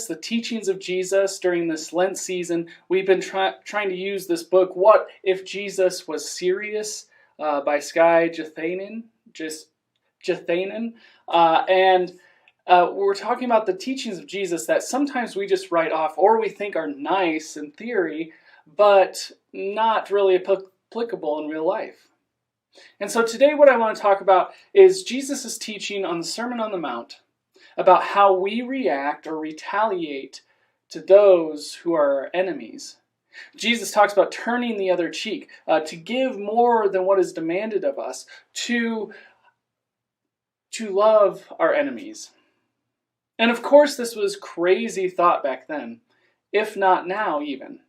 the teachings of Jesus during this Lent season. We've been trying to use this book, What If Jesus Was Serious, by Skye Jethanian. And we're talking about the teachings of Jesus that sometimes we just write off or we think are nice in theory, but not really applicable in real life. And so today what I want to talk about is Jesus' teaching on the Sermon on the Mount about how we react or retaliate to those who are our enemies. Jesus talks about turning the other cheek, to give more than what is demanded of us, to love our enemies. And of course this was crazy thought back then, if not now even.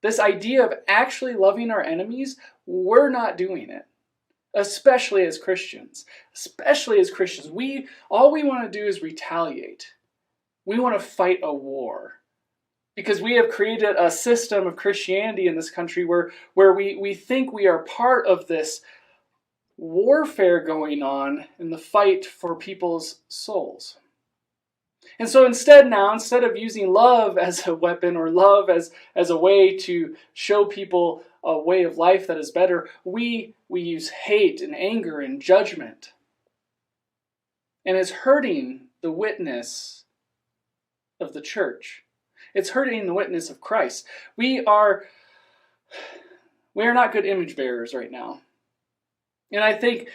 This idea of actually loving our enemies, we're not doing it. Especially as Christians. All we want to do is retaliate. We want to fight a war. Because we have created a system of Christianity in this country where we think we are part of this warfare going on in the fight for people's souls. And so instead of using love as a weapon or love as a way to show people a way of life that is better, we use hate and anger and judgment. And it's hurting the witness of the church. It's hurting the witness of Christ. We are not good image bearers right now. And I think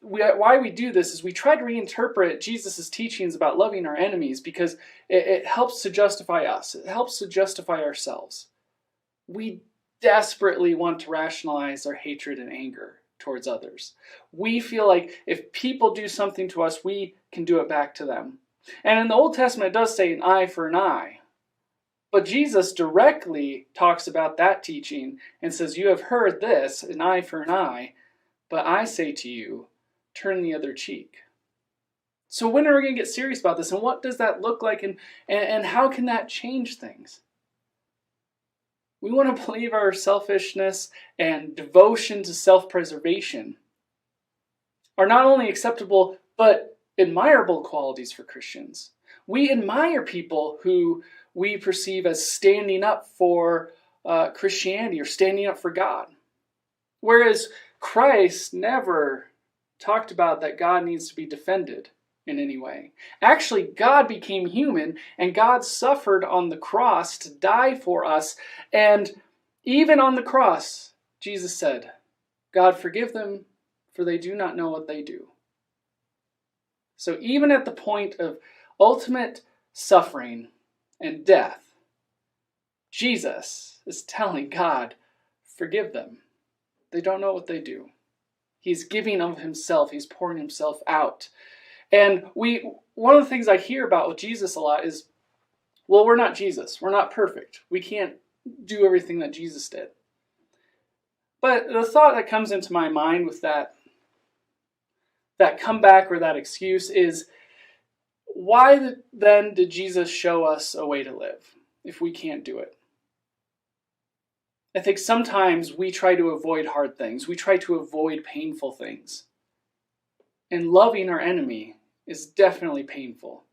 why we do this is we try to reinterpret Jesus' teachings about loving our enemies because it helps to justify us. It helps to justify ourselves. We desperately want to rationalize our hatred and anger towards others. We feel like if people do something to us, we can do it back to them. And in the Old Testament, it does say an eye for an eye. But Jesus directly talks about that teaching and says, you have heard this, an eye for an eye, but I say to you, turn the other cheek. So when are we going to get serious about this? And what does that look like? And how can that change things? We want to believe our selfishness and devotion to self-preservation are not only acceptable, but admirable qualities for Christians. We admire people who we perceive as standing up for Christianity or standing up for God. Whereas Christ never talked about that God needs to be defended in any way. Actually, God became human and God suffered on the cross to die for us. And even on the cross, Jesus said, God, forgive them, for they do not know what they do. So even at the point of ultimate suffering and death, Jesus is telling God, forgive them. They don't know what they do. He's giving of himself. He's pouring himself out. And one of the things I hear about with Jesus a lot is, well, we're not Jesus. We're not perfect. We can't do everything that Jesus did. But the thought that comes into my mind with that comeback or that excuse is, why then did Jesus show us a way to live if we can't do it? I think sometimes we try to avoid hard things. We try to avoid painful things. And loving our enemy is definitely painful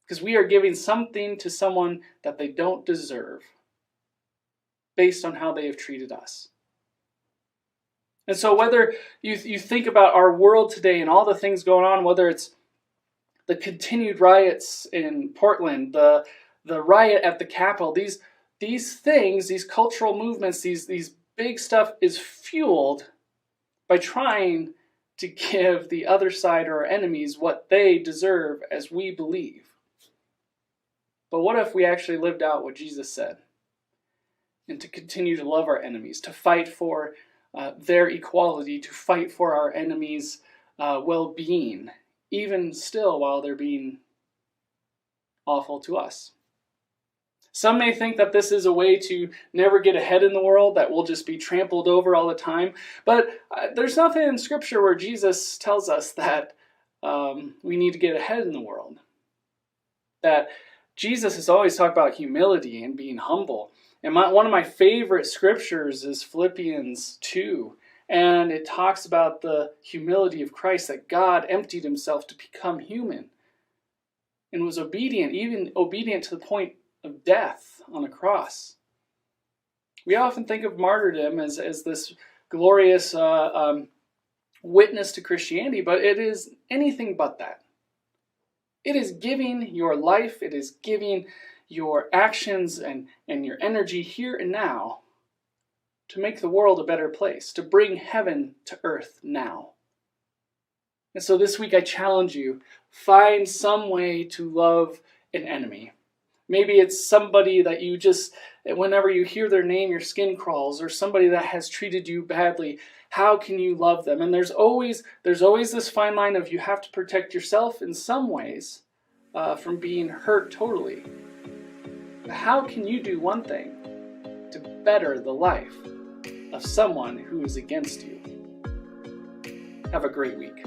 because we are giving something to someone that they don't deserve based on how they have treated us. And so whether you think about our world today and all the things going on, whether it's the continued riots in Portland, the riot at the Capitol, these things, these cultural movements, these big stuff is fueled by trying to give the other side or our enemies what they deserve as we believe. But what if we actually lived out what Jesus said? And to continue to love our enemies, to fight for their equality, to fight for our enemies' well-being, even still while they're being awful to us. Some may think that this is a way to never get ahead in the world, that we'll just be trampled over all the time. But there's nothing in Scripture where Jesus tells us that we need to get ahead in the world. That Jesus has always talked about humility and being humble. And one of my favorite scriptures is Philippians 2. And it talks about the humility of Christ, that God emptied himself to become human. and was obedient, even obedient to the point of death on a cross. We often think of martyrdom as this glorious witness to Christianity, but it is anything but that. It is giving your life, it is giving your actions and your energy here and now to make the world a better place, to bring heaven to earth now. And so this week I challenge you, find some way to love an enemy. Maybe it's somebody that you just, whenever you hear their name, your skin crawls, or somebody that has treated you badly. How can you love them? And there's always this fine line of you have to protect yourself in some ways from being hurt totally. But how can you do one thing to better the life of someone who is against you? Have a great week.